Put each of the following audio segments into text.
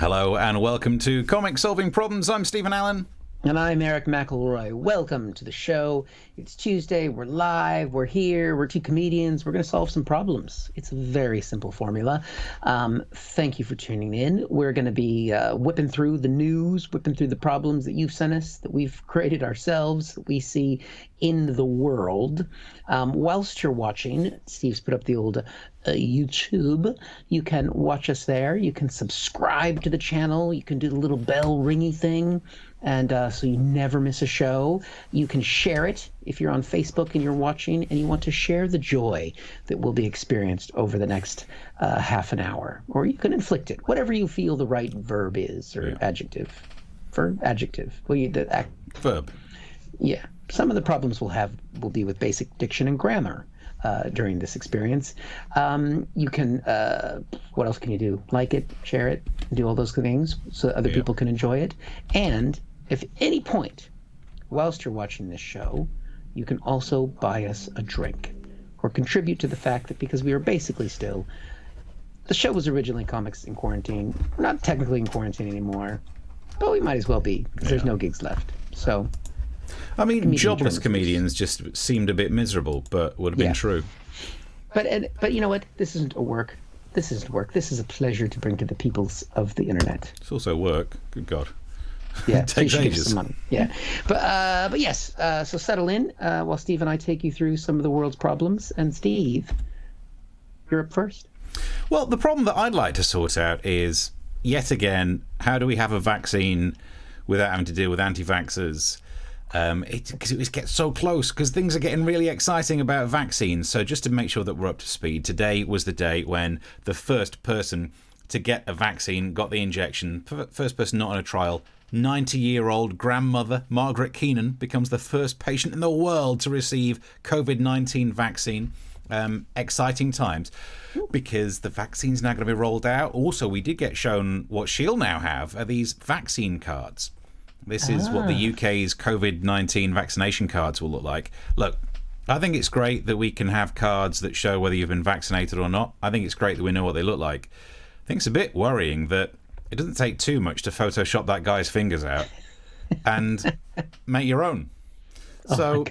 Hello and welcome to Comic Solving Problems. I'm Stephen Allen. And I'm Eric McElroy. Welcome to the show. It's Tuesday. We're live. We're here. We're two comedians. We're going to solve some problems. It's a very simple formula. Thank you for tuning in. We're going to be whipping through the news, whipping through the problems that you've sent us, that we've created ourselves, that we see in the world. Whilst you're watching, Steve's put up the old YouTube. You can watch us there. You can subscribe to the channel. You can do the little bell ringy thing. And so you never miss a show. You can share it if you're on Facebook and you're watching and you want to share the joy that will be experienced over the next half an hour. Or you can inflict it, whatever you feel the right verb is, or adjective. For adjective. Well, Verb. Yeah. Some of the problems will be with basic diction and grammar during this experience. You can, what else can you do? Like it, share it, do all those things so other people can enjoy it. And if at any point, whilst you're watching this show, you can also buy us a drink or contribute to the fact that because we are basically still, the show was originally Comics in Quarantine. We're not technically in quarantine anymore, but we might as well be because there's no gigs left. So, I mean, jobless comedians just seemed a bit miserable, but would have been true. But you know what? This isn't a work. This isn't work. This is a pleasure to bring to the peoples of the internet. It's also work. Good God. Yeah, it takes so you should give us ages. some money. Yeah, but yes. So settle in while Steve and I take you through some of the world's problems. And Steve, you're up first. Well, the problem that I'd like to sort out is, yet again, how do we have a vaccine without having to deal with anti-vaxxers? Because it gets so close, because things are getting really exciting about vaccines. So just to make sure that we're up to speed, today was the day when the first person to get a vaccine got the injection. First person not on a trial. 90-year-old grandmother Margaret Keenan becomes the first patient in the world to receive COVID-19 vaccine. Exciting times, because the vaccine's now going to be rolled out. Also, we did get shown what she'll now have are these vaccine cards. This is what the UK's COVID-19 vaccination cards will look like. Look, I think it's great that we can have cards that show whether you've been vaccinated or not. I think it's great that we know what they look like. I think it's a bit worrying that it doesn't take too much to Photoshop that guy's fingers out and make your own. So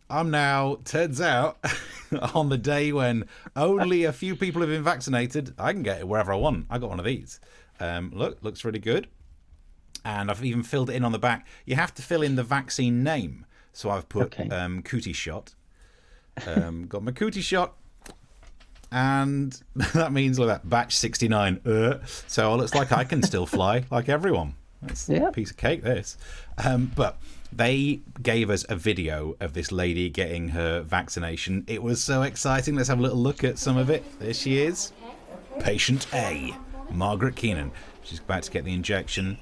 I'm now, turns out, on the day when only a few people have been vaccinated, I can get it wherever I want. I got one of these. Looks really good. And I've even filled it in on the back. You have to fill in the vaccine name. So I've put cootie shot. Got my cootie shot. And that means like that batch 69. So it looks like I can still fly like everyone. That's a piece of cake, this. But they gave us a video of this lady getting her vaccination. It was so exciting. Let's have a little look at some of it. There she is. Patient A, Margaret Keenan. She's about to get the injection.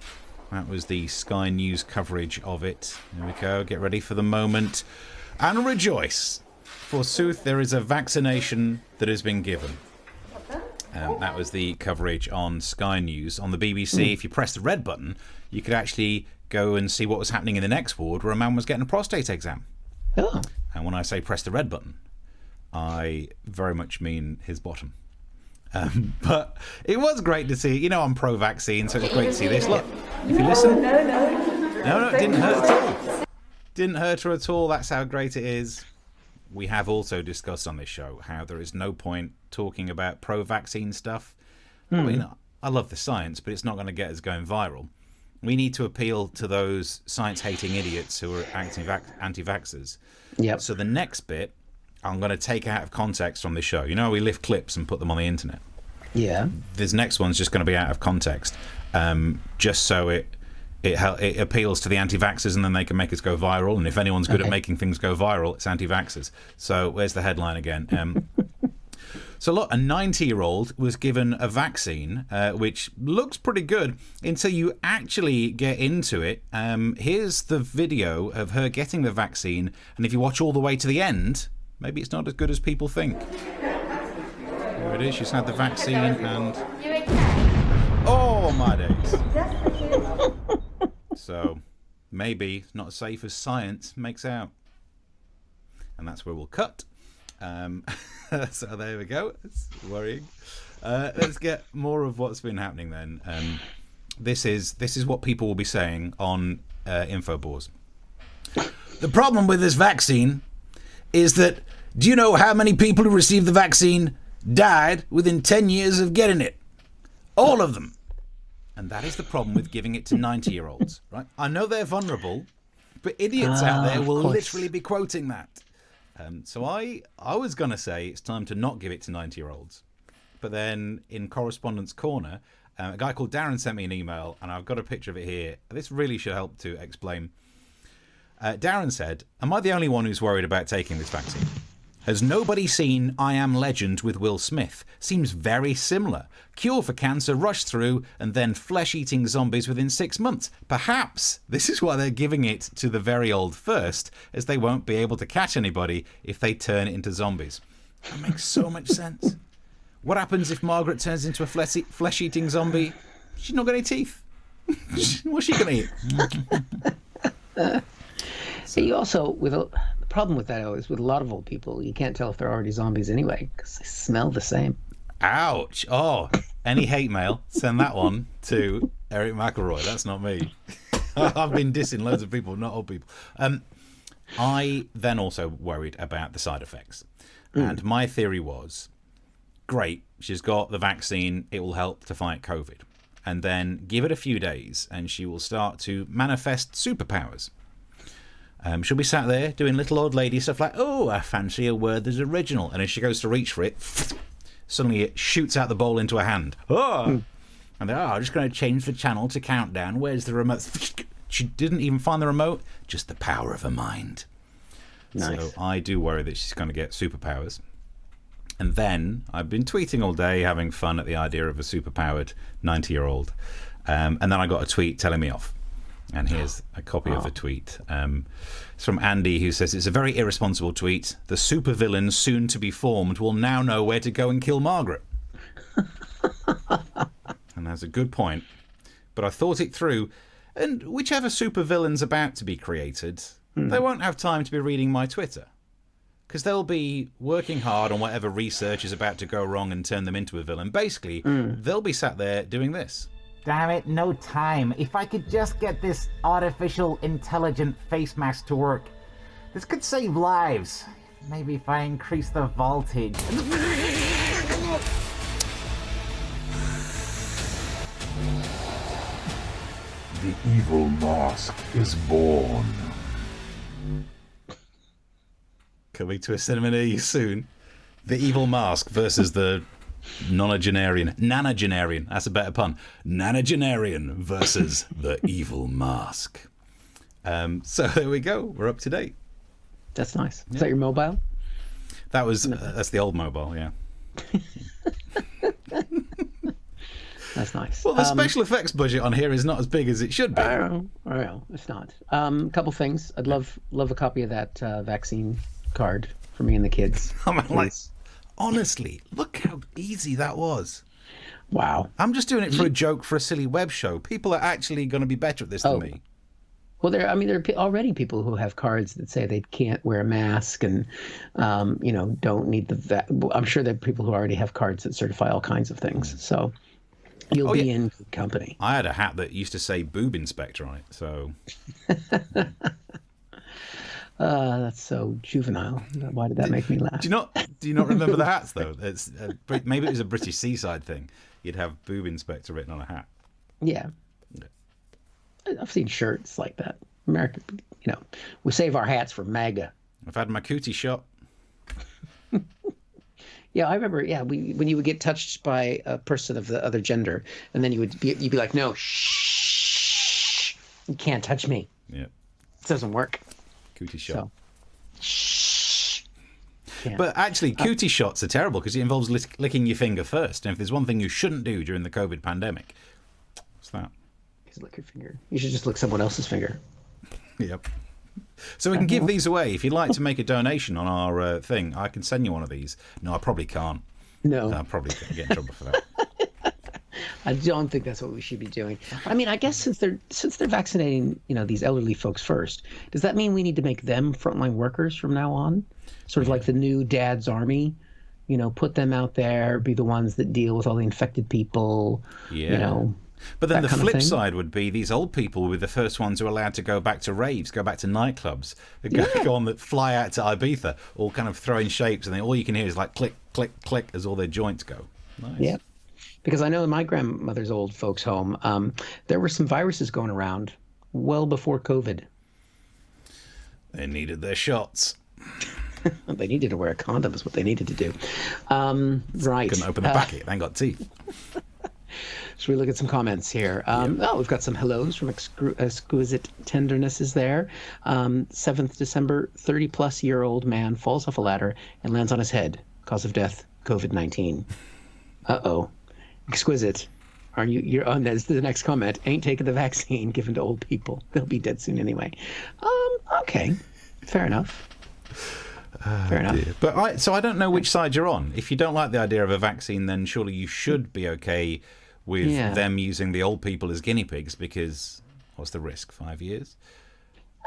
That was the Sky News coverage of it. There we go. Get ready for the moment. And rejoice. Forsooth, there is a vaccination that has been given. That was the coverage on Sky News. On the BBC, if you press the red button, you could actually go and see what was happening in the next ward where a man was getting a prostate exam. Oh. And when I say press the red button, I very much mean his bottom. But it was great to see. You know, I'm pro-vaccine, so it was great to see this. Look, if you listen. No, it didn't hurt at all. Didn't hurt her at all. That's how great it is. We have also discussed on this show how there is no point talking about pro-vaccine stuff. I mean, I love the science, but it's not going to get us going viral. We need to appeal to those science-hating idiots who are anti-vaxxers. Yep. So the next bit, I'm going to take out of context from this show. You know, we lift clips and put them on the internet. Yeah. This next one's just going to be out of context, just so it appeals to the anti-vaxxers, and then they can make us go viral. And if anyone's good at making things go viral, it's anti-vaxxers. So where's the headline again? So look, a 90-year-old was given a vaccine, which looks pretty good until you actually get into it. Here's the video of her getting the vaccine, and if you watch all the way to the end, maybe it's not as good as people think. Here it is. She's had the vaccine, and oh my days. So maybe it's not as safe as science makes out, and that's where we'll cut. So there we go. It's worrying. Let's get more of what's been happening then. This is what people will be saying on Infobores. The problem with this vaccine is that, do you know how many people who received the vaccine died within 10 years of getting it? All of them. And that is the problem with giving it to 90-year-olds, right? I know they're vulnerable, but idiots out there will literally be quoting that. So I was going to say it's time to not give it to 90-year-olds. But then in Correspondence Corner, a guy called Darren sent me an email, and I've got a picture of it here. This really should help to explain. Darren said, "Am I the only one who's worried about taking this vaccine? Has nobody seen I Am Legend with Will Smith? Seems very similar. Cure for cancer rushed through and then flesh-eating zombies within 6 months. Perhaps this is why they're giving it to the very old first, as they won't be able to catch anybody if they turn it into zombies." That makes so much sense. What happens if Margaret turns into a flesh-eating zombie? She's not got any teeth. What's she going to eat? So you also, the problem with that is with a lot of old people, you can't tell if they're already zombies anyway because they smell the same. Ouch. Oh, any hate mail, send that one to Eric McElroy. That's not me. I've been dissing loads of people, not old people. I then also worried about the side effects. And my theory was, great, she's got the vaccine, it will help to fight COVID. And then give it a few days and she will start to manifest superpowers. She'll be sat there doing little old lady stuff like, oh, I fancy a Werther's original. And as she goes to reach for it, suddenly it shoots out the bowl into her hand. Oh! And they're, I'm just going to change the channel to countdown. Where's the remote? She didn't even find the remote, just the power of her mind. Nice. So I do worry that she's going to get superpowers. And then I've been tweeting all day, having fun at the idea of a superpowered 90-year-old. And then I got a tweet telling me off. And here's a copy of the tweet. It's from Andy, who says, it's a very irresponsible tweet. The supervillain soon to be formed will now know where to go and kill Margaret. And that's a good point. But I thought it through. And whichever supervillain's about to be created, they won't have time to be reading my Twitter. Because they'll be working hard on whatever research is about to go wrong and turn them into a villain. Basically, they'll be sat there doing this. Damn it, no time. If I could just get this artificial intelligent face mask to work. This could save lives. Maybe if I increase the voltage. The evil mask is born. Coming to a cinema near you soon. The evil mask versus the nanagenarian. That's a better pun. Nanagenarian versus the evil mask. So there we go. We're up to date. That's nice. Is that your mobile? That was that's the old mobile. Yeah. That's nice. Well, the special effects budget on here is not as big as it should be. I don't know. It's not. A couple things. I'd love a copy of that vaccine card for me and the kids. I mean, like, honestly, look how easy that was. Wow. I'm just doing it for a joke for a silly web show. People are actually going to be better at this than me. Well, there are already people who have cards that say they can't wear a mask and, don't need the. I'm sure there are people who already have cards that certify all kinds of things. So you'll be in good company. I had a hat that used to say "Boob Inspector" on it. So. That's so juvenile. Why did that make me laugh? Do you not remember the hats though? It's maybe it was a British seaside thing. You'd have "Boob Inspector" written on a hat. Yeah. I've seen shirts like that. America, we save our hats for MAGA. I've had my cootie shot. Yeah, I remember. Yeah, when you would get touched by a person of the other gender, and then you'd be like, "No, shh, you can't touch me." Yeah, it doesn't work. Cootie shot. So, shh. Yeah. But actually, cootie shots are terrible because it involves licking your finger first. And if there's one thing you shouldn't do during the COVID pandemic, what's that? Is lick your finger. You should just lick someone else's finger. Yep. So we can give these away. If you'd like to make a donation on our thing, I can send you one of these. No, I probably can't. No. I'll probably get in trouble for that. I don't think that's what we should be doing. I mean, I guess since they're vaccinating, these elderly folks first, does that mean we need to make them frontline workers from now on? Sort of like the new dad's army, put them out there, be the ones that deal with all the infected people, But then that the kind of flip thing. side would be these old people were the first ones who are allowed to go back to raves, go back to nightclubs, go on that fly out to Ibiza, all kind of throwing shapes, and then all you can hear is like click, click, click as all their joints go. Nice. Yeah. Because I know in my grandmother's old folks' home, there were some viruses going around well before COVID. They needed their shots. They needed to wear a condom is what they needed to do. Right. Couldn't open the packet. They ain't got teeth. Should we look at some comments here? Oh, we've got some hellos from Exquisite Tenderness is there. 7th December, 30-plus-year-old man falls off a ladder and lands on his head. Cause of death, COVID-19. Uh-oh. Exquisite. You're on that's the next comment. Ain't taking the vaccine given to old people. They'll be dead soon anyway. Okay. Fair enough. Fair enough. Dear. But I don't know which side you're on. If you don't like the idea of a vaccine, then surely you should be okay with them using the old people as guinea pigs, because what's the risk? 5 years?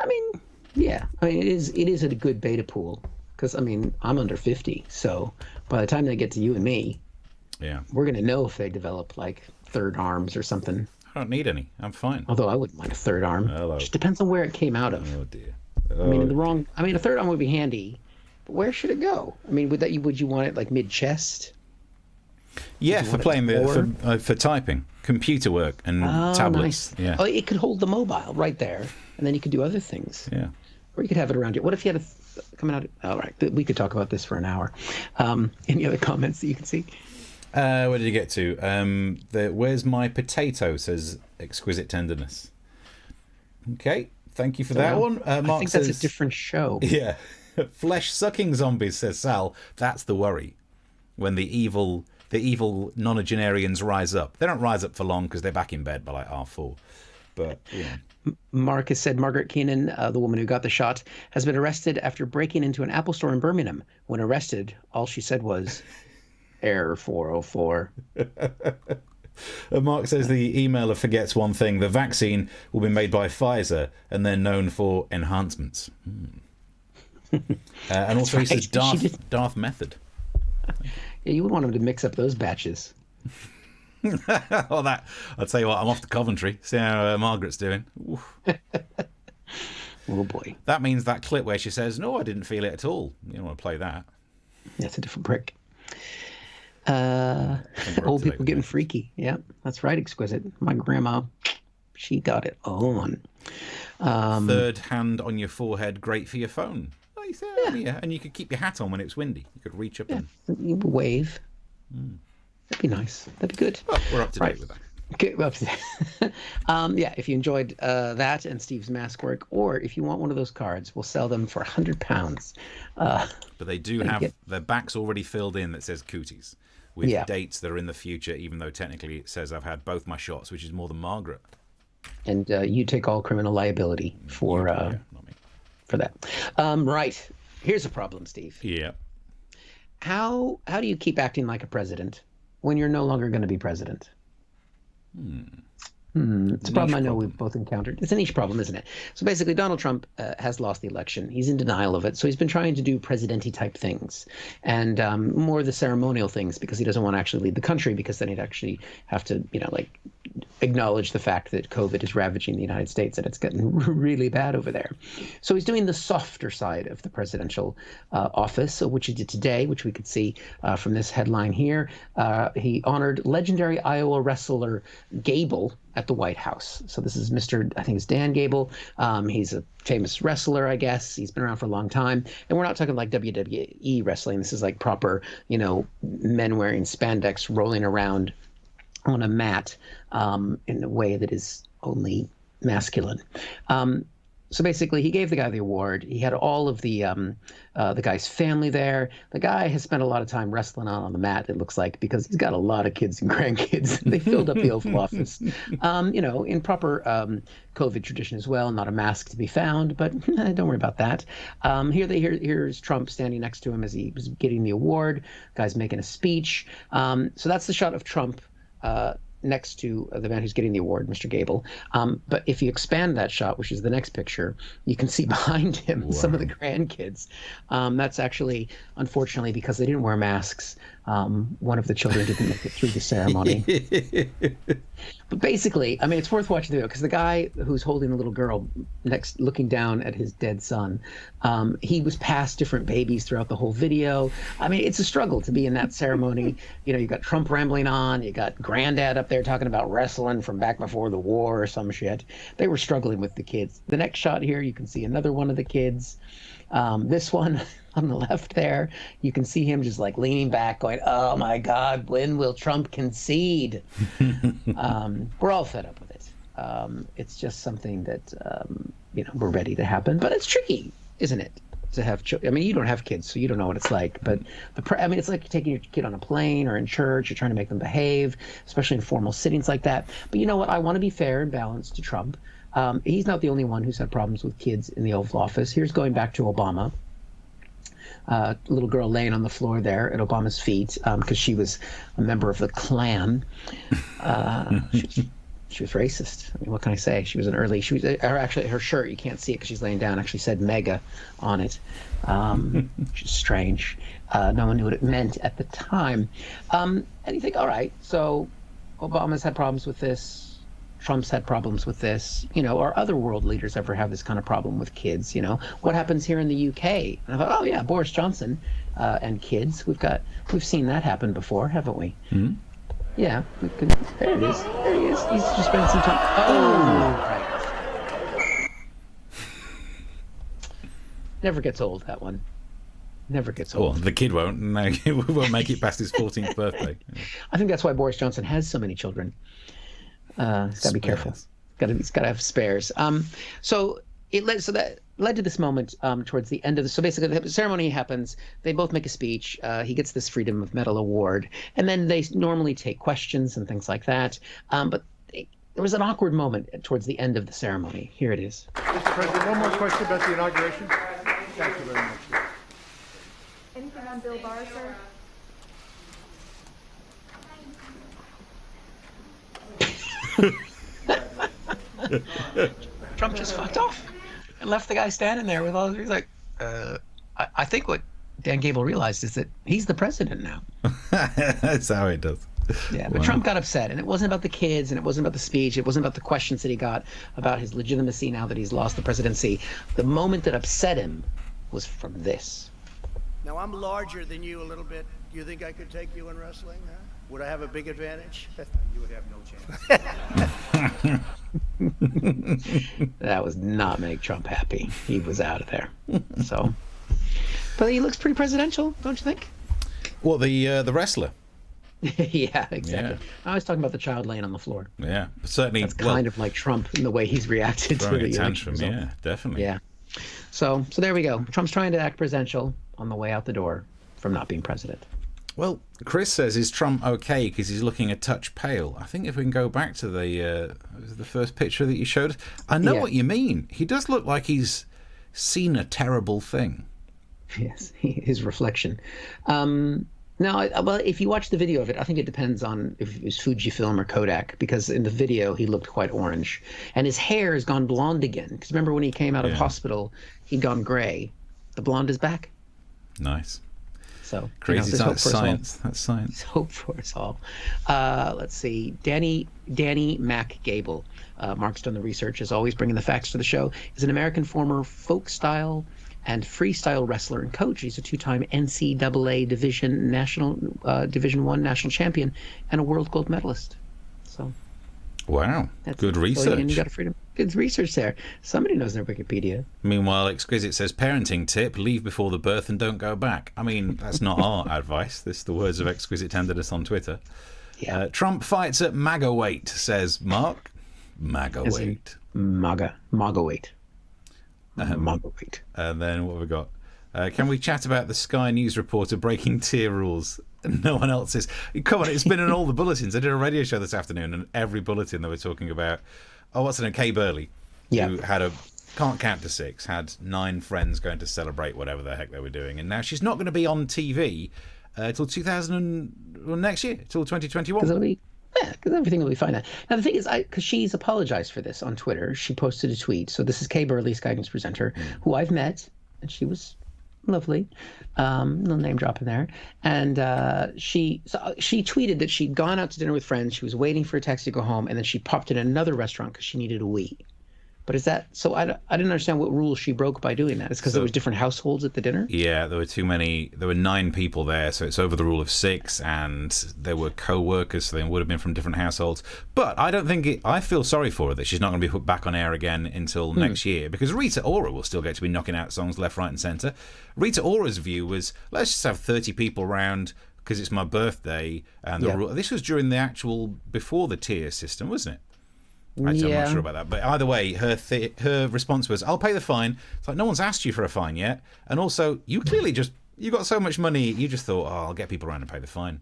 I mean, yeah. I mean, it is a good beta pool because, I mean, I'm under 50. So by the time they get to you and me, we're going to know if they develop like third arms or something. I don't need any. I'm fine. Although I wouldn't mind a third arm. Hello. Just depends on where it came out of. Oh, dear. I mean, a third arm would be handy, but where should it go? I mean, would you want it like mid-chest? Yeah, for playing for typing, computer work, and tablets. Nice. Yeah. Oh, it could hold the mobile right there, and then you could do other things. Yeah. Or you could have it around you. What if you had coming out? All right, we could talk about this for an hour. Any other comments that you can see? Where did you get to? Where's my potato? Says Exquisite Tenderness. Okay, thank you for that one. Mark I think says, that's a different show. Yeah. Flesh-sucking zombies, says Sal. That's the worry. When the evil nonagenarians rise up. They don't rise up for long because they're back in bed by like R4. But, Marcus said Margaret Keenan, the woman who got the shot, has been arrested after breaking into an Apple store in Birmingham. When arrested, all she said was, Error 404. Mark says the emailer forgets one thing. The vaccine will be made by Pfizer and they're known for enhancements. And also he says Darth Method. Yeah, you would want him to mix up those batches. I'll tell you what, I'm off to Coventry. See how Margaret's doing. Oh boy. That means that clip where she says, "No, I didn't feel it at all." You don't want to play that. That's a different prick. Old people getting freaky. Yeah, that's right, Exquisite. My grandma, she got it on. Third hand on your forehead, great for your phone. Oh, you say, yeah. And you could keep your hat on when it's windy. You could reach up and you wave. That'd be nice. That'd be good. Well, we're up to date with that. Okay, well, yeah, if you enjoyed that and Steve's mask work, or if you want one of those cards, we'll sell them for £100. But they do have their backs already filled in that says Cooties with dates that are in the future, even though technically it says I've had both my shots, which is more than Margaret. And you take all criminal liability for not me. For that. Right. Here's a problem, Steve. Yeah. How do you keep acting like a president when you're no longer going to be president? It's a problem I know we've both encountered. It's a niche problem, isn't it? So basically, Donald Trump has lost the election. He's in denial of it. So he's been trying to do presidente type things and more of the ceremonial things because he doesn't want to actually lead the country, because then he'd actually have to, acknowledge the fact that COVID is ravaging the United States and it's getting really bad over there. So he's doing the softer side of the presidential office, which he did today, which we could see from this headline here. He honored legendary Iowa wrestler Gable at the White House. So this is I think it's Dan Gable. He's a famous wrestler, I guess. He's been around for a long time. And we're not talking like WWE wrestling. This is like proper, men wearing spandex rolling around on a mat in a way that is only masculine. So basically, he gave the guy the award. He had all of the guy's family there. The guy has spent a lot of time wrestling on the mat, it looks like, because he's got a lot of kids and grandkids. They filled up the Oval Office, in proper COVID tradition as well. Not a mask to be found, but don't worry about that. Here's Trump standing next to him as he was getting the award. The guy's making a speech. So that's the shot of Trump next to the man who's getting the award, Mr. Gable. But if you expand that shot, which is the next picture, you can see behind him some of the grandkids. That's actually, unfortunately, because they didn't wear masks, one of the children didn't make it through the ceremony. But basically, I mean, it's worth watching the video because the guy who's holding the little girl next, looking down at his dead son, he was past different babies throughout the whole video. I mean, it's a struggle to be in that ceremony. You know, you got Trump rambling on, you got Granddad up there talking about wrestling from back before the war or some shit. They were struggling with the kids. The next shot here, you can see another one of the kids. This one on the left there, you can see him just like leaning back going, oh my God, when will Trump concede? We're all fed up with it. It's just something that, we're ready to happen, but it's tricky, isn't it? To have children. I mean, you don't have kids, so you don't know what it's like, but it's like taking your kid on a plane or in church. You're trying to make them behave, especially in formal sittings like that. But you know what? I want to be fair and balanced to Trump. He's not the only one who's had problems with kids in the Oval Office. Here's going back to Obama. Little girl laying on the floor there at Obama's feet because she was a member of the Klan. She was racist. I mean, what can I say? She was her shirt, you can't see it because she's laying down, actually said MAGA on it, which is strange. No one knew what it meant at the time. And you think, all right, so Obama's had problems with this. Trump's had problems with this. Or other world leaders ever have this kind of problem with kids? What happens here in the UK? And I thought, oh yeah, Boris Johnson and kids. We've seen that happen before, haven't we? Mm-hmm. Yeah, there it is. There he is. He's just spending some time. Oh, right. Never gets old, that one. Never gets old. Well, the kid won't. No, he won't make it past his 14th birthday. I think that's why Boris Johnson has so many children. He's got to be careful. He's got to have spares. So that led to this moment towards the end of so basically the ceremony happens. They both make a speech. He gets this Freedom of Medal award, and then they normally take questions and things like that. But there was an awkward moment towards the end of the ceremony. Here it is. Mr. President, one more question about the inauguration. Thank you very much. Anything on Bill Barr, sir? Trump just fucked off and left the guy standing there with all. He's like, I think what Dan Gable realized is that he's the president now. That's how it does. Yeah, but Trump got upset, and it wasn't about the kids, and it wasn't about the speech, it wasn't about the questions that he got about his legitimacy now that he's lost the presidency. The moment that upset him was from this. Now, I'm larger than you a little bit. You think I could take you in wrestling? Huh? Would I have a big advantage? You would have no chance. That was not make Trump happy. He was out of there. So, but he looks pretty presidential, don't you think? What, the wrestler? Yeah, exactly. Yeah. I was talking about the child laying on the floor. Yeah, certainly. That's kind of like Trump in the way he's reacted to the tantrum. election. Yeah, definitely. Yeah. So there we go. Trump's trying to act presidential on the way out the door from not being president. Well, Chris says, is Trump okay because he's looking a touch pale? I think if we can go back to the first picture that you showed us, I know what you mean. He does look like he's seen a terrible thing. Yes, his reflection. Well, if you watch the video of it, I think it depends on if it was Fujifilm or Kodak, because in the video he looked quite orange. And his hair has gone blonde again. Because remember when he came out of hospital, he'd gone gray. The blonde is back. Nice. So crazy science. That's science. There's hope for us all. Let's see. Danny Mac Gable. Mark's done the research, as always, bringing the facts to the show. Is an American former folk style and freestyle wrestler and coach. He's a two-time NCAA Division I national champion and a world gold medalist. So, wow, good research. You got freedom. Good research there. Somebody knows their Wikipedia. Meanwhile, Exquisite says, parenting tip, leave before the birth and don't go back. I mean, that's not our advice. This is the words of Exquisite Tenderness on Twitter. Yeah. Trump fights at MAGA weight, says Mark. MAGA weight. MAGA weight. MAGA weight. And then what have we got? Can we chat about the Sky News reporter breaking tier rules? No one else is. Come on, it's been in all the bulletins. I did a radio show this afternoon, and every bulletin they were talking about, what's her name? Kay Burley, who had can't count to 6, had 9 friends going to celebrate whatever the heck they were doing, and now she's not going to be on TV till next year, till 2021. Yeah, because everything will be fine. Now the thing is, because she's apologized for this on Twitter. She posted a tweet. So this is Kay Burley, Sky News presenter, who I've met, and she was lovely. Little name drop in there. And she tweeted that she'd gone out to dinner with friends. She was waiting for a taxi to go home, and then she popped in another restaurant because she needed a wee. But is that so? I didn't understand what rules she broke by doing that. It's because there was different households at the dinner. Yeah, there were too many. There were 9 people there, so it's over the rule of 6, and there were co-workers, so they would have been from different households. But I don't think I feel sorry for her that she's not going to be put back on air again until next year, because Rita Ora will still get to be knocking out songs left, right, and centre. Rita Ora's view was, let's just have 30 people round because it's my birthday, and this was during the actual before the tier system, wasn't it? Actually, I'm not sure about that. But either way, her response was, I'll pay the fine. It's like, no one's asked you for a fine yet. And also, you clearly you got so much money, you just thought, I'll get people around and pay the fine.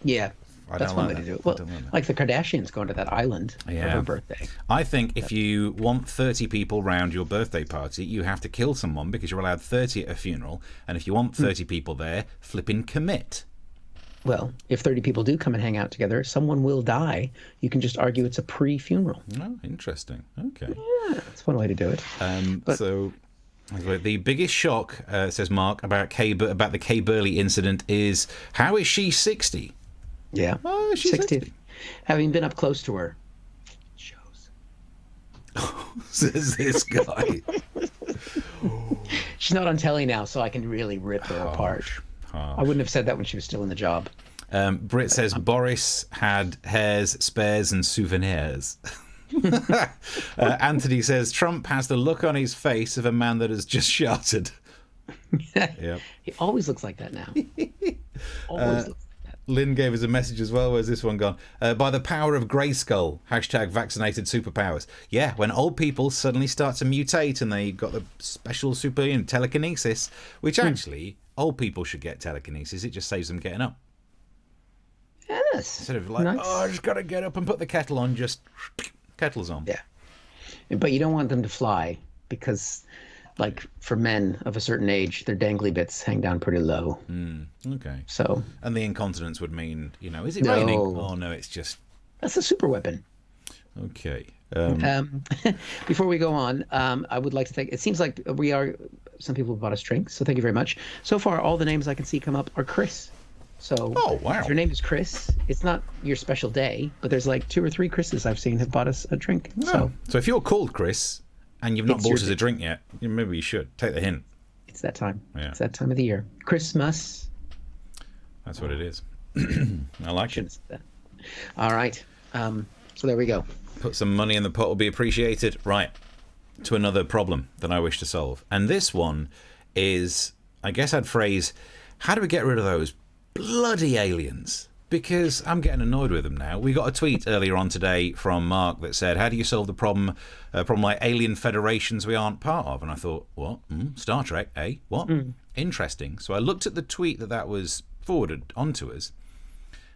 Yeah. That's one way to do it. Well, like the Kardashians going to that island for her birthday. I think if you want 30 people round your birthday party, you have to kill someone because you're allowed 30 at a funeral. And if you want 30 people there, flipping commit. Well, if 30 people do come and hang out together, someone will die. You can just argue it's a pre-funeral. Oh, interesting. Okay. Yeah, that's one way to do it. So, the biggest shock, says Mark, about the Kay Burley incident is, how is she 60? Yeah. Oh, she's 60. Having been up close to her. Shows. Says this guy. She's not on telly now, so I can really rip her apart. I wouldn't have said that when she was still in the job. Britt says Boris had hairs, spares, and souvenirs. Anthony says Trump has the look on his face of a man that has just shouted. Yep. He always looks like that now. Always looks like that. Lynn gave us a message as well. Where's this one gone? By the power of Grayskull, #vaccinated superpowers. Yeah, when old people suddenly start to mutate and they got the special super telekinesis, which actually... Old people should get telekinesis. It just saves them getting up. Yes. Instead of like, nice. I just got to get up and put the kettle on, just kettle's on. Yeah. But you don't want them to fly because, like, for men of a certain age, their dangly bits hang down pretty low. Okay. So. And the incontinence would mean, is it raining? Oh, no, it's just... That's a super weapon. Okay. Before we go on, I would like to thank... It seems like some people have bought us drinks, so thank you very much. So far, all the names I can see come up are Chris. So if your name is Chris, it's not your special day, but there's like 2 or 3 Chris's I've seen have bought us a drink. Oh. So if you're called Chris and you've not bought us a drink yet, maybe you should. Take the hint. It's that time. Yeah. It's that time of the year. Christmas. That's what it is. I like it. That. All right. So there we go. Put some money in the pot will be appreciated. Right. To another problem that I wish to solve. And this one is, I guess I'd phrase, how do we get rid of those bloody aliens? Because I'm getting annoyed with them now. We got a tweet earlier on today from Mark that said, how do you solve the problem like alien federations we aren't part of? And I thought, what? Star Trek, eh? What? Interesting. So I looked at the tweet that was forwarded onto us.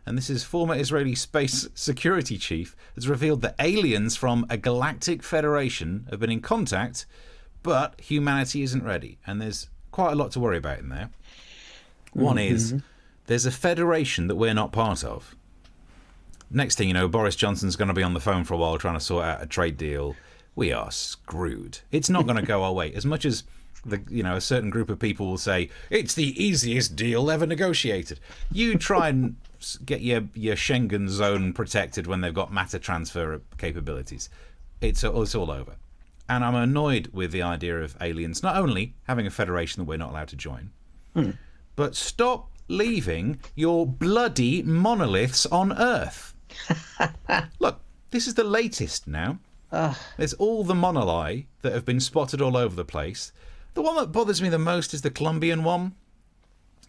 And this is former Israeli space security chief has revealed that aliens from a galactic federation have been in contact, but humanity isn't ready. And there's quite a lot to worry about in there. One is there's a federation that we're not part of. Next thing you know, Boris Johnson's going to be on the phone for a while trying to sort out a trade deal. We are screwed. It's not going to go our way. As much as a certain group of people will say it's the easiest deal ever negotiated. You try and get your Schengen zone protected when they've got matter transfer capabilities. It's all over. And I'm annoyed with the idea of aliens not only having a federation that we're not allowed to join, but stop leaving your bloody monoliths on Earth. Look, this is the latest now. There's all the monolith that have been spotted all over the place. The one that bothers me the most is the Colombian one,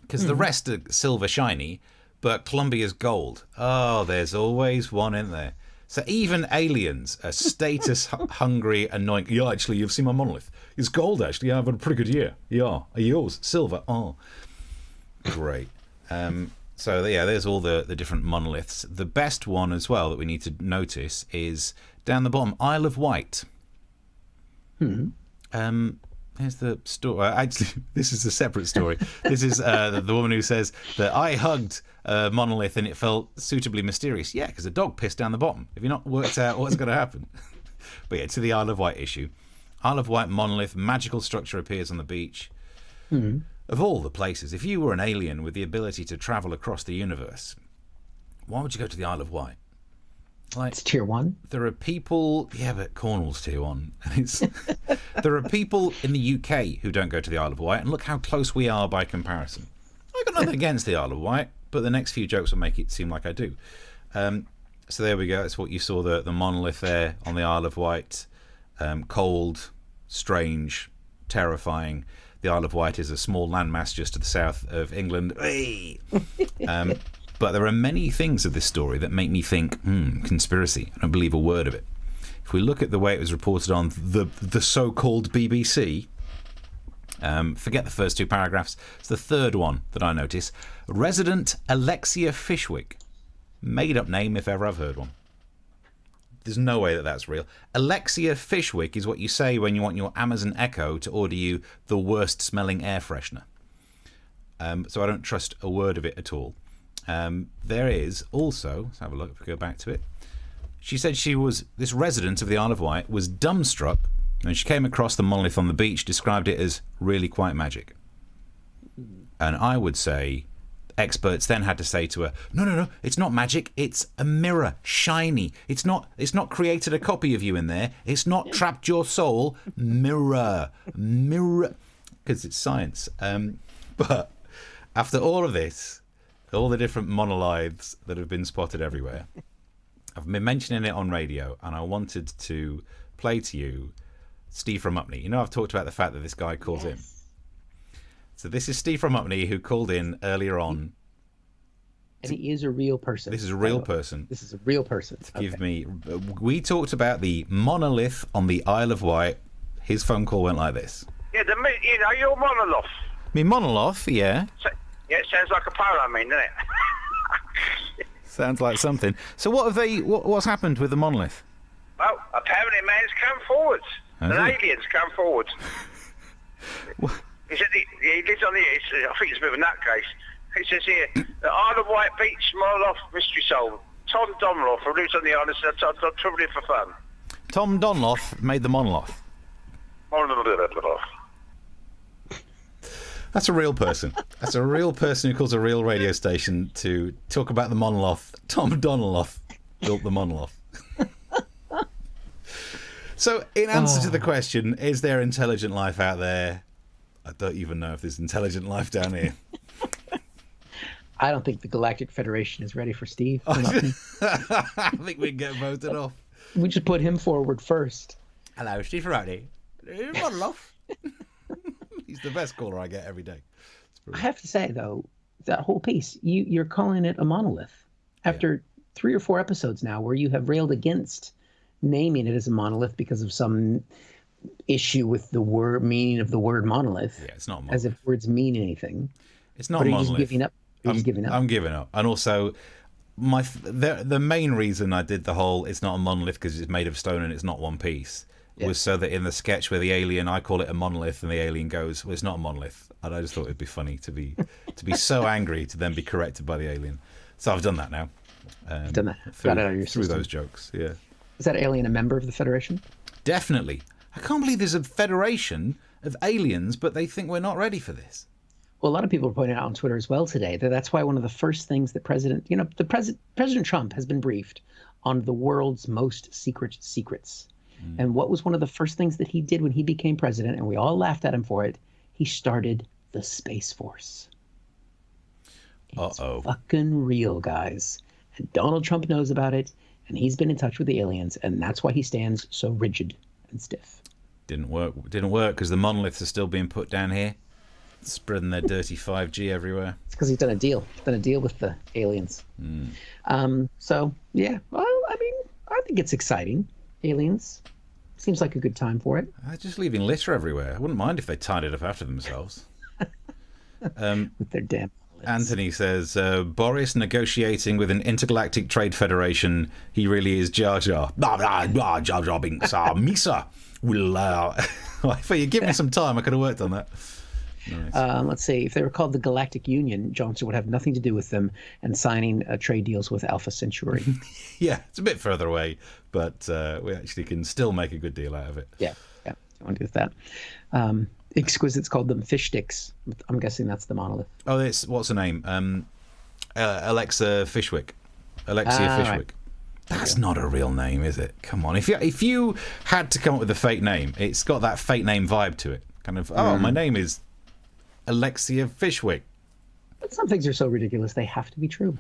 because the rest are silver shiny, but Colombia's gold. Oh, there's always one in there. So even aliens are status-hungry, annoying. Yeah, actually, you've seen my monolith. It's gold, actually. Yeah, I've had a pretty good year. Yeah. Are yours? Silver. Oh. Great. So, yeah, there's all the different monoliths. The best one as well that we need to notice is down the bottom, Isle of Wight. Have Here's the story. Actually, this is a separate story. This is the woman who says that I hugged Monolith and it felt suitably mysterious. Yeah, because a dog pissed down the bottom. Have you not worked out what's going to happen? But yeah, to the Isle of Wight issue. Isle of Wight monolith, magical structure appears on the beach. Mm-hmm. Of all the places, if you were an alien with the ability to travel across the universe, why would you go to the Isle of Wight? Like, it's tier 1. There are people... Yeah, but Cornwall's tier 1. There are people in the UK who don't go to the Isle of Wight, and look how close we are by comparison. I've got nothing against the Isle of Wight, but the next few jokes will make it seem like I do. So there we go. That's what you saw, the monolith there on the Isle of Wight. Cold, strange, terrifying. The Isle of Wight is a small landmass just to the south of England. But there are many things of this story that make me think, conspiracy. I don't believe a word of it. If we look at the way it was reported on the so-called BBC, forget the first 2 paragraphs. It's the third one that I notice. Resident Alexia Fishwick. Made up name if ever I've heard one. There's no way that that's real. Alexia Fishwick is what you say when you want your Amazon Echo to order you the worst smelling air freshener. So I don't trust a word of it at all. There is also, let's have a look if we go back to it. She said this resident of the Isle of Wight was dumbstruck when she came across the monolith on the beach, described it as really quite magic. And I would say experts then had to say to her, no, it's not magic, it's a mirror, shiny. It's not created a copy of you in there. It's not trapped your soul. Mirror. Because it's science. But after all of this, all the different monoliths that have been spotted everywhere, I've been mentioning it on radio, and I wanted to play to you Steve from Upney. You know, I've talked about the fact that this guy calls in. So this is Steve from Upney who called in earlier on. And he is a real person. This is a real person. This is a real person. Give me. We talked about the monolith on the Isle of Wight. His phone call went like this. Yeah, your monolith. Me monolith, yeah. Yeah, it sounds like a poem, doesn't it? Sounds like something. So what's happened with the monolith? Well, apparently man's come forward. Has An it? alien's come forward. He said he lives on the... I think it's a bit of a nutcase. He says here, the Isle of Wight Beach monolith mystery solved. Tom Donloff, who lives on the island, said, I'm travelling for fun. Tom Donloff made the monolith. That's a real person. That's a real person who calls a real radio station to talk about the monolith. Tom Donloff built the monolith. So, in answer to the question, is there intelligent life out there? I don't even know if there's intelligent life down here. I don't think the Galactic Federation is ready for Steve. I think we'd get voted off. We just put him forward first. Hello, Steve Ferrari. Monolith. He's the best caller I get every day. I have to say, though, that whole piece, you're calling it a monolith. After 3 or 4 episodes now where you have railed against naming it as a monolith because of some issue with the meaning of the word monolith. Yeah, it's not a monolith. As if words mean anything. It's not a monolith. Are you just giving up? I'm giving up. And also, the main reason I did the whole it's not a monolith because it's made of stone and it's not one piece was so that in the sketch where the alien, I call it a monolith and the alien goes, well, it's not a monolith. And I just thought it'd be funny to be so angry to then be corrected by the alien. So I've done that now. You've done that. Got it out of your through system. those jokes, yeah. Is that alien a member of the Federation? Definitely. I can't believe there's a federation of aliens, but they think we're not ready for this. Well, a lot of people are pointing out on Twitter as well today that that's why one of the first things that President Trump has been briefed on the world's most secret secrets. And what was one of the first things that he did when he became president, and we all laughed at him for it? He started the Space Force. It's fucking real, guys. And Donald Trump knows about it, and he's been in touch with the aliens, and that's why he stands so rigid and stiff. Didn't work because the monoliths are still being put down here, spreading their dirty 5G everywhere. It's because he's done a deal. He's done a deal with the aliens. So, yeah. Well, I mean, I think it's exciting. Aliens. Seems like a good time for it. They're just leaving litter everywhere. I wouldn't mind if they tied it up after themselves. With their damn Anthony says, Boris negotiating with an intergalactic trade federation. He really is Jar Jar. Jar Jar Binks. Misa will... if you give me some time, I could have worked on that. Nice. Let's see. If they were called the Galactic Union, Johnson would have nothing to do with them and signing trade deals with Alpha Centauri. Yeah, it's a bit further away, but we actually can still make a good deal out of it. Yeah. I want to do that. Exquisite's called them fish sticks. I'm guessing that's the Monolith. Oh, it's what's her name? Alexia Fishwick. Fishwick. Right. That's not a real name, is it? Come on. If you had to come up with a fake name, it's got that fake name vibe to it. Kind of, my name is Alexia Fishwick. But some things are so ridiculous they have to be true.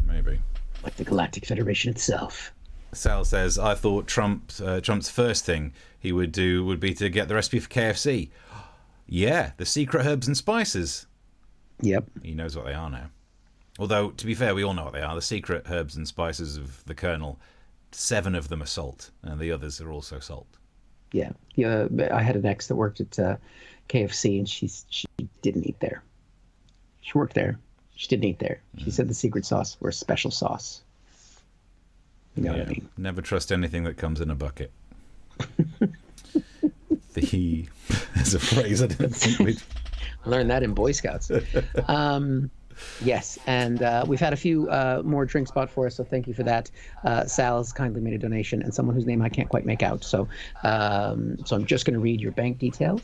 Maybe. Like the Galactic Federation itself. Sal says, I thought Trump's first thing he would do would be to get the recipe for KFC. Yeah, the secret herbs and spices. Yep. He knows what they are now. Although, to be fair, we all know what they are. The secret herbs and spices of the Colonel, 7 of them are salt, and the others are also salt. Yeah. I had an ex that worked at KFC, and she didn't eat there. She worked there. She didn't eat there. She said the secret sauce were a special sauce. You know what I mean? Never trust anything that comes in a bucket. There's a phrase I don't think we'd... Learned that in Boy Scouts. Yes, and we've had a few more drinks bought for us, so thank you for that. Sal has kindly made a donation, and someone whose name I can't quite make out. So I'm just going to read your bank details.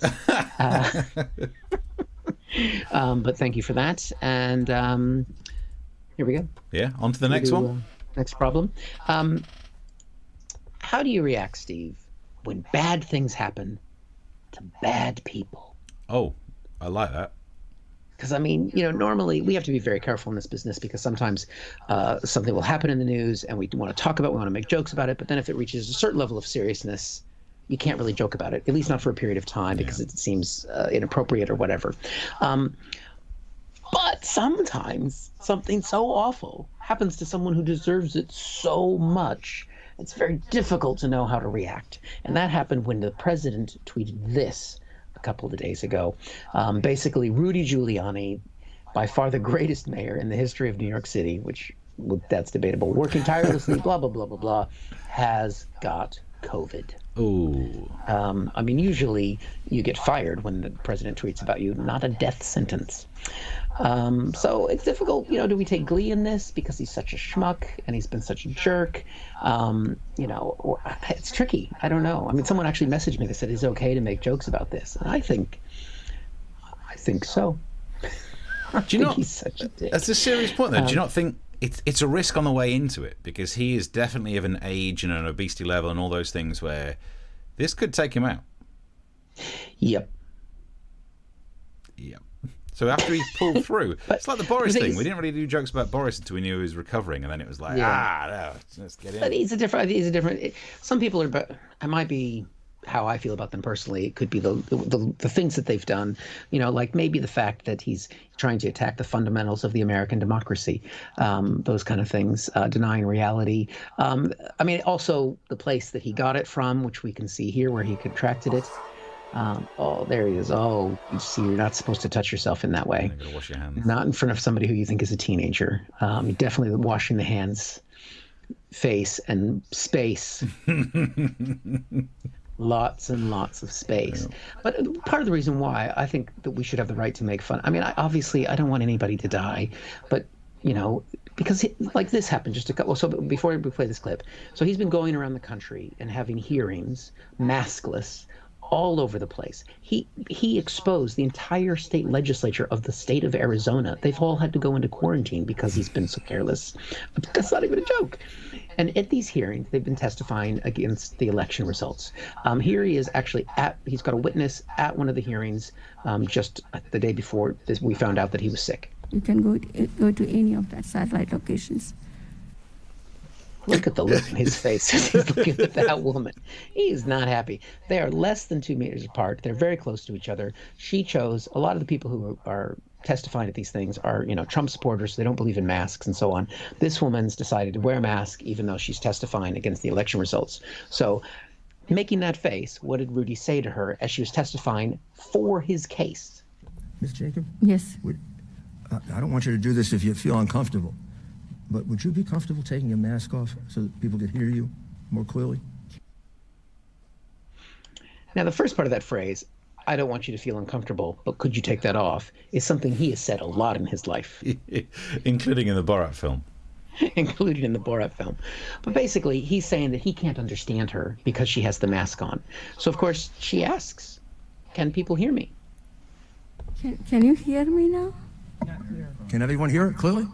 But thank you for that. And here we go. Yeah, on to the next one. Next problem. How do you react, Steve, when bad things happen to bad people? Oh, I like that. Because, I mean, normally we have to be very careful in this business because sometimes something will happen in the news and we want to talk about it, we want to make jokes about it, but then if it reaches a certain level of seriousness, you can't really joke about it, at least not for a period of time because it seems inappropriate or whatever. But sometimes something so awful happens to someone who deserves it so much, it's very difficult to know how to react. And that happened when the president tweeted this a couple of days ago. Basically, Rudy Giuliani, by far the greatest mayor in the history of New York City, which that's debatable, working tirelessly, blah, blah, blah, blah, blah, has got COVID. Ooh. I mean, usually you get fired when the president tweets about you, not a death sentence. So it's difficult, do we take glee in this because he's such a schmuck and he's been such a jerk? It's tricky. I don't know. I mean, someone actually messaged me that said it's okay to make jokes about this. And I think so. Do you not? He's such a dick. That's a serious point, though. Do you not think it's a risk on the way into it? Because he is definitely of an age and an obesity level and all those things where this could take him out. Yep. So after he pulled through, it's like the Boris thing. We didn't really do jokes about Boris until we knew he was recovering, and then it was like, no, let's get in. But he's a different. Some people are, but I might be how I feel about them personally. It could be the things that they've done, like maybe the fact that he's trying to attack the fundamentals of the American democracy, those kind of things, denying reality. I mean, also the place that he got it from, which we can see here where he contracted it. There he is. Oh, you see, you're not supposed to touch yourself in that way. You gotta wash your hands. Not in front of somebody who you think is a teenager. Definitely washing the hands, face, and space. Lots and lots of space. But part of the reason why I think that we should have the right to make fun. I mean, obviously, I don't want anybody to die, but because like this happened just a couple. So before we play this clip, so he's been going around the country and having hearings, maskless, all over the place. He exposed the entire state legislature of the state of Arizona. They've all had to go into quarantine because he's been so careless. That's not even a joke. And at these hearings, they've been testifying against the election results. Here he is actually he's got a witness at one of the hearings just the day before we found out that he was sick. You can go to any of the satellite locations. Look at the look in his face as he's looking at that woman. He is not happy. They are less than 2 meters apart. They're very close to each other. She chose, a lot of the people who are testifying at these things are, Trump supporters. So they don't believe in masks and so on. This woman's decided to wear a mask even though she's testifying against the election results. So making that face, what did Rudy say to her as she was testifying for his case? Ms. Jacob? Yes. I don't want you to do this if you feel uncomfortable, but would you be comfortable taking your mask off so that people could hear you more clearly? Now, the first part of that phrase, I don't want you to feel uncomfortable, but could you take that off, is something he has said a lot in his life. Including in the Borat film. Included in the Borat film. But basically, he's saying that he can't understand her because she has the mask on. So, of course, she asks, can people hear me? Can you hear me now? Can everyone hear it clearly?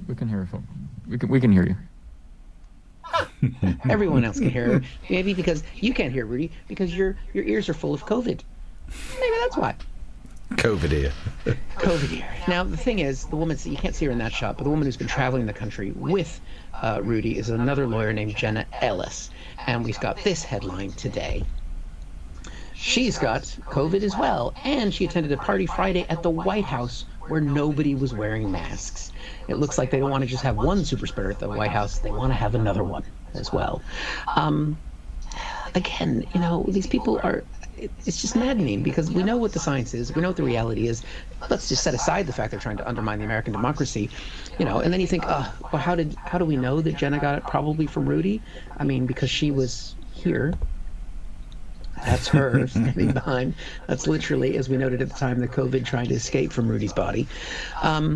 We can hear it. We can hear you. Everyone else can hear her. Maybe because you can't hear Rudy because your ears are full of COVID. Maybe that's why. COVID ear. COVID ear. Now, the thing is, the woman, you can't see her in that shot, but the woman who's been traveling the country with Rudy is another lawyer named Jenna Ellis. And we've got this headline today. She's got COVID as well, and she attended a party Friday at the White House where nobody was wearing masks. It looks like they don't want to just have one super spreader at the White House. They want to have another one as well. Again, these people are, it's just maddening because we know what the science is. We know what the reality is. Let's just set aside the fact they're trying to undermine the American democracy, and then you think, well, how do we know that Jenna got it? Probably from Rudy. I mean, because she was here. That's her standing behind. That's literally, as we noted at the time, the COVID trying to escape from Rudy's body. I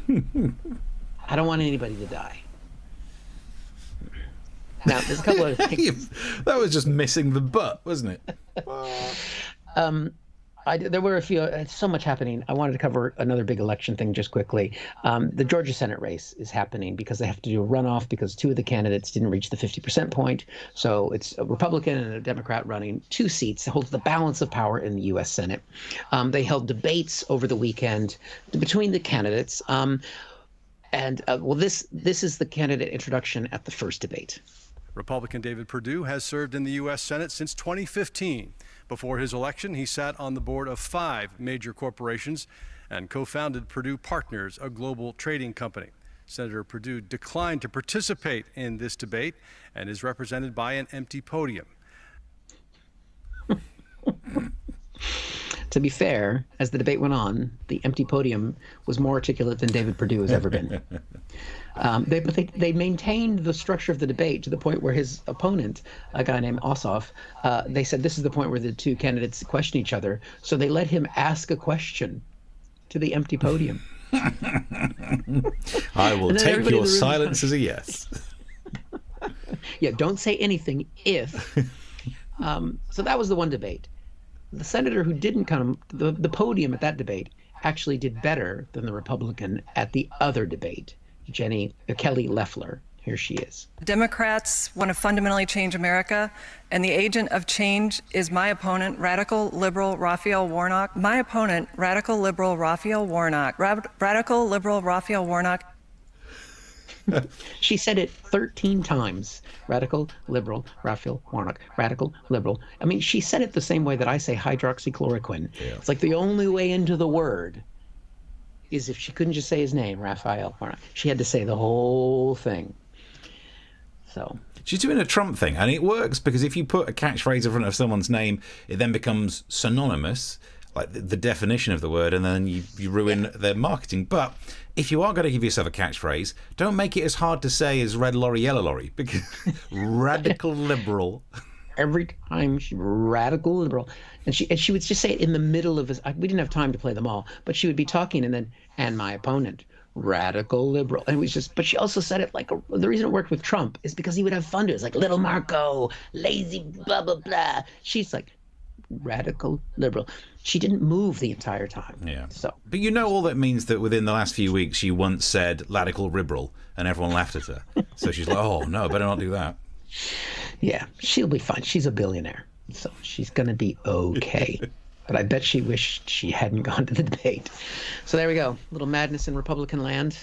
don't want anybody to die. Now, there's a couple of things. That was just missing the butt, wasn't it? There were a few, so much happening. I wanted to cover another big election thing just quickly. The Georgia Senate race is happening because they have to do a runoff because two of the candidates didn't reach the 50% point. So it's a Republican and a Democrat running 2 seats, holds the balance of power in the U.S. Senate. They held debates over the weekend between the candidates. This is the candidate introduction at the first debate. Republican David Perdue has served in the U.S. Senate since 2015. Before his election, he sat on the board of 5 major corporations and co-founded Perdue Partners, a global trading company. Senator Perdue declined to participate in this debate and is represented by an empty podium. To be fair, as the debate went on, the empty podium was more articulate than David Perdue has ever been. They maintained the structure of the debate to the point where his opponent, a guy named Ossoff, they said this is the point where the two candidates question each other. So they let him ask a question to the empty podium. I will take your silence as a yes. Yeah, don't say anything if. So that was the one debate. The senator who didn't come, the podium at that debate actually did better than the Republican at the other debate. Kelly Loeffler. Here she is. Democrats want to fundamentally change America, and the agent of change is my opponent, radical liberal Raphael Warnock. My opponent, radical liberal Raphael Warnock. Radical liberal Raphael Warnock. She said it 13 times. Radical liberal Raphael Warnock. Radical liberal. I mean, she said it the same way that I say hydroxychloroquine. Yeah. It's like the only way into the word is if she couldn't just say his name, Raphael Warnock. She had to say the whole thing. So she's doing a Trump thing, and it works because if you put a catchphrase in front of someone's name, it then becomes synonymous, like the definition of the word, and then you ruin their marketing. But if you are going to give yourself a catchphrase, don't make it as hard to say as red lorry, yellow lorry, because radical liberal. Every time she radical liberal, and she would just say it in the middle of we didn't have time to play them all, but she would be talking and my opponent, radical liberal, and it was just. But she also said it like the reason it worked with Trump is because he would have fun to it. It's like little Marco, lazy blah blah blah. She's like radical liberal. She didn't move the entire time. Yeah. So, but all that means that within the last few weeks she once said radical liberal, and everyone laughed at her. So she's like, oh no, better not do that. Yeah, she'll be fine. She's a billionaire, so she's going to be okay. But I bet she wished she hadn't gone to the debate. So there we go. Little madness in Republican land.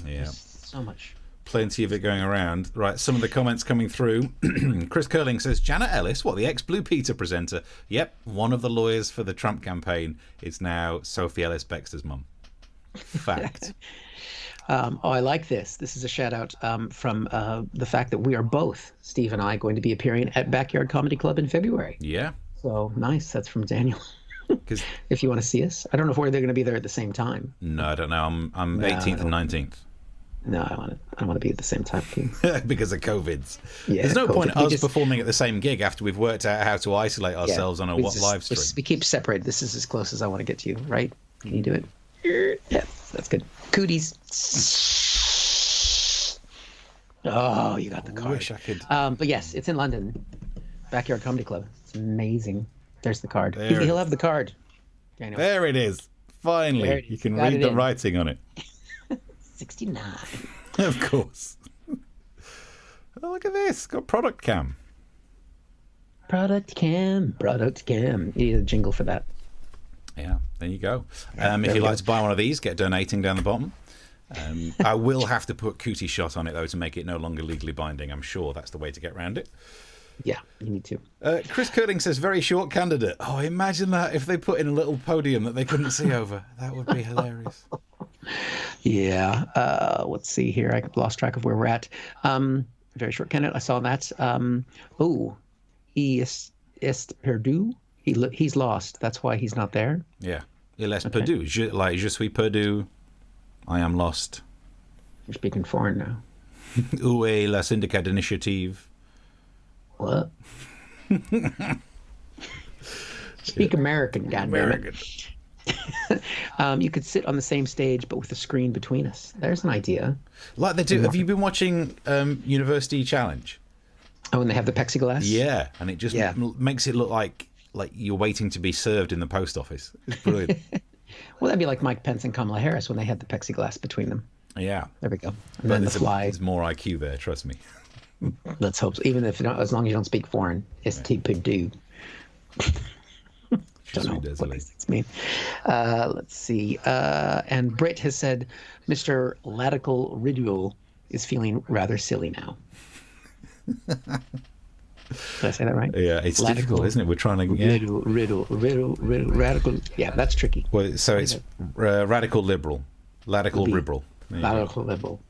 Yeah. So much. Plenty of it going around. Right, some of the comments coming through. Chris Curling says, Janet Ellis, the ex-Blue Peter presenter? Yep, one of the lawyers for the Trump campaign is now Sophie Ellis-Bextor's mum. Fact. I like this. This is a shout out from the fact that we are both, Steve and I, going to be appearing at Backyard Comedy Club in February. Yeah. So nice. That's from Daniel. Because if you want to see us, I don't know if they're going to be there at the same time. No, I don't know. I'm 18th and 19th. No, I don't want to be at the same time. Because of COVIDs. Yeah, there's no COVID. point us performing at the same gig after we've worked out how to isolate ourselves on a live stream. We keep separated. This is as close as I want to get to you, right? Can you do it? Yeah, that's good. Cooties. Oh, you got the card. I wish I could. But yes, it's in London. Backyard Comedy Club. It's amazing. There's the card. There He'll have the card. Anyway. There it is. Finally. There it is. You can Got read it the in. writing on it. 69. Of course. Oh, look at this. Got product cam. Product cam. You need a jingle for that. Yeah, there you go. There If we you'd like go. to buy one of these, get donating down the bottom. I will have to put Cootie Shot on it, though, to make it no longer legally binding. I'm sure that's the way to get around it. Yeah, you need to. Chris Curling says, very short candidate. Oh, imagine that if they put in a little podium that they couldn't see over. That would be hilarious. Yeah. Let's see here. I lost track of where we're at. Very short candidate. I saw that. He is perdu. He's lost. That's why he's not there. Yeah. Il est perdu. Je suis perdu. I am lost. You're speaking foreign now. Où est la syndicate d'initiative? What? Speak American, goddammit. You could sit on the same stage, but with a screen between us. There's an idea. Like they do. Have you been watching University Challenge? Oh, and they have the plexiglass? Yeah, and it just makes it look like you're waiting to be served in the post office. It's brilliant. Well, that'd be like Mike Pence and Kamala Harris when they had the plexiglass between them. Yeah. There we go. And then the fly. There's more IQ there, trust me. Let's hope so. Even if as long as you don't speak foreign. St. Perdu. Don't know what these things mean. Let's see. And Britt has said, Mr. Radical Ridule is feeling rather silly now. Did I say that right? Yeah, it's Radical, difficult, isn't it? We're trying to riddle, radical. Yeah, that's tricky. Well, so it's radical liberal, radical liberal. Radical liberal.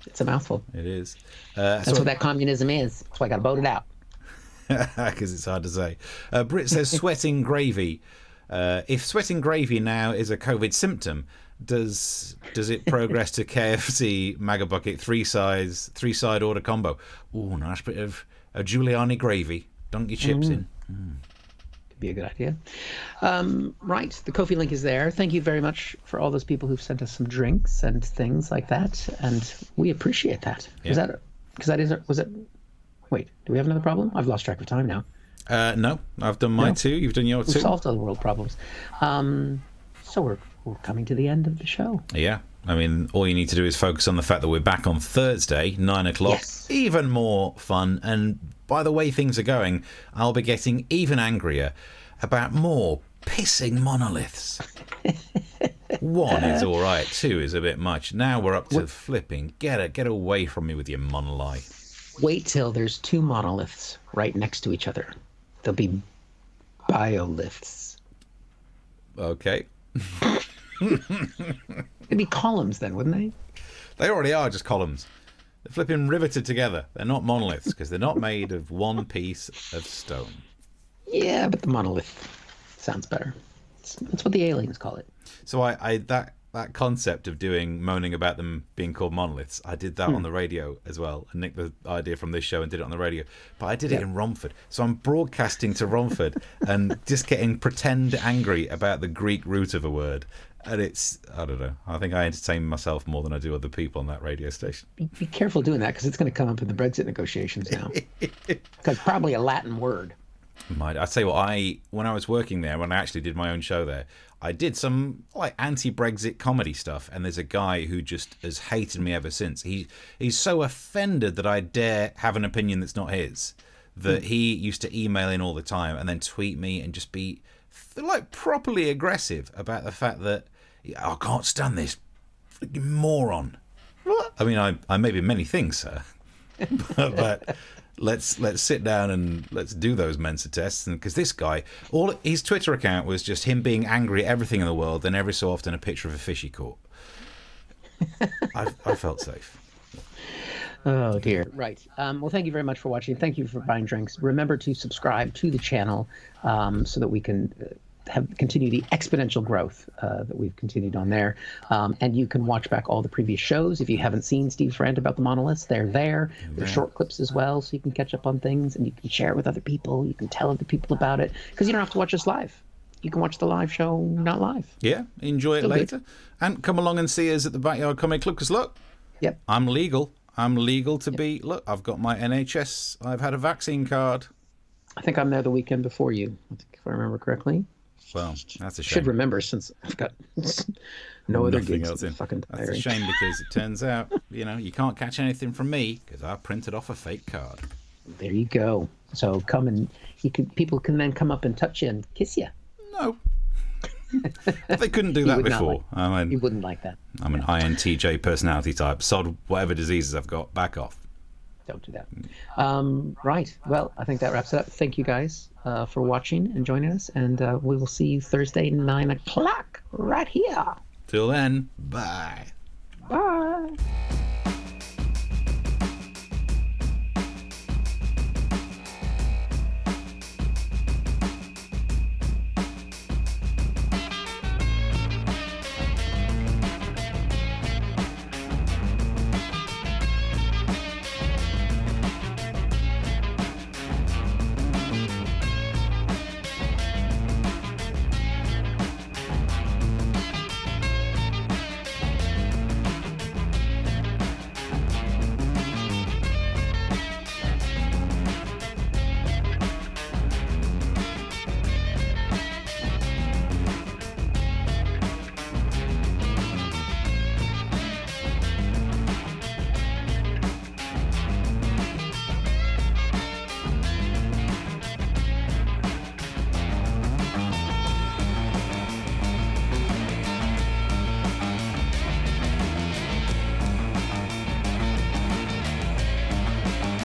It's a mouthful. It is. That's what that communism is. That's why I got to vote it out. Because it's hard to say. Britt says sweating gravy. If sweating gravy now is a COVID symptom, does it progress to KFC Mega Bucket three-side order combo? Ooh, nice bit of Giuliani gravy. Dunk your chips in. Could be a good idea. Right, the Ko-fi link is there. Thank you very much for all those people who've sent us some drinks and things like that, and we appreciate that. Yeah. Was it? Wait, do we have another problem? I've lost track of time now. No, I've done my two. You've done your two. We've solved all the world problems. So we're coming to the end of the show. Yeah. I mean, all you need to do is focus on the fact that we're back on Thursday, 9 o'clock. Yes. Even more fun. And by the way things are going, I'll be getting even angrier about more pissing monoliths. One is all right. Two is a bit much. Now we're up to flipping. Get away from me with your monolith. Wait till there's two monoliths right next to each other. They'll be bioliths. Okay. They'd be columns then, wouldn't they? They already are just columns. They're flipping riveted together. They're not monoliths because they're not made of one piece of stone. Yeah, but the monolith sounds better. That's what the aliens call it. So that concept of moaning about them being called monoliths, I did that on the radio as well. I nicked the idea from this show and did it on the radio. But I did it in Romford. So I'm broadcasting to Romford and just getting pretend angry about the Greek root of a word. And it's, I don't know, I think I entertain myself more than I do other people on that radio station. Be careful doing that because it's going to come up in the Brexit negotiations now. Because probably a Latin word. I tell you what, when I was working there, when I actually did my own show there, I did some like anti-Brexit comedy stuff, and there's a guy who just has hated me ever since. He's so offended that I dare have an opinion that's not his, that he used to email in all the time and then tweet me and just be like properly aggressive about the fact that I can't stand this freaking moron. What? I mean, I may be many things, sir, but let's sit down and let's do those Mensa tests. And because this guy, all his Twitter account was just him being angry at everything in the world, and every so often a picture of a fish he caught. I felt safe. Oh dear. Right. Well, thank you very much for watching. Thank you for buying drinks. Remember to subscribe to the channel so that we can have continued the exponential growth that we've continued on there. And you can watch back all the previous shows. If you haven't seen Steve's rant about the monoliths, they're there. They're short clips as well, so you can catch up on things, and you can share it with other people. You can tell other people about it, because you don't have to watch us live. You can watch the live show not live. Yeah, enjoy it later. And come along and see us at the Backyard Comic Club, because look, I'm legal. I'm legal to be, look, I've got my NHS, I've had a vaccine card. I think I'm there the weekend before you, if I remember correctly. Well, that's a shame. Should remember, since I've got no other gigs else in. Fucking That's a shame, because it turns out, you can't catch anything from me because I printed off a fake card. There you go. So come and people can then come up and touch you and kiss you. No. They couldn't do that before. You wouldn't like that. I'm an INTJ personality type. Sod whatever diseases I've got. Back off. Don't do that. Right. Well, I think that wraps it up. Thank you guys for watching and joining us. And we will see you Thursday, 9 o'clock, right here. Till then, bye. Bye.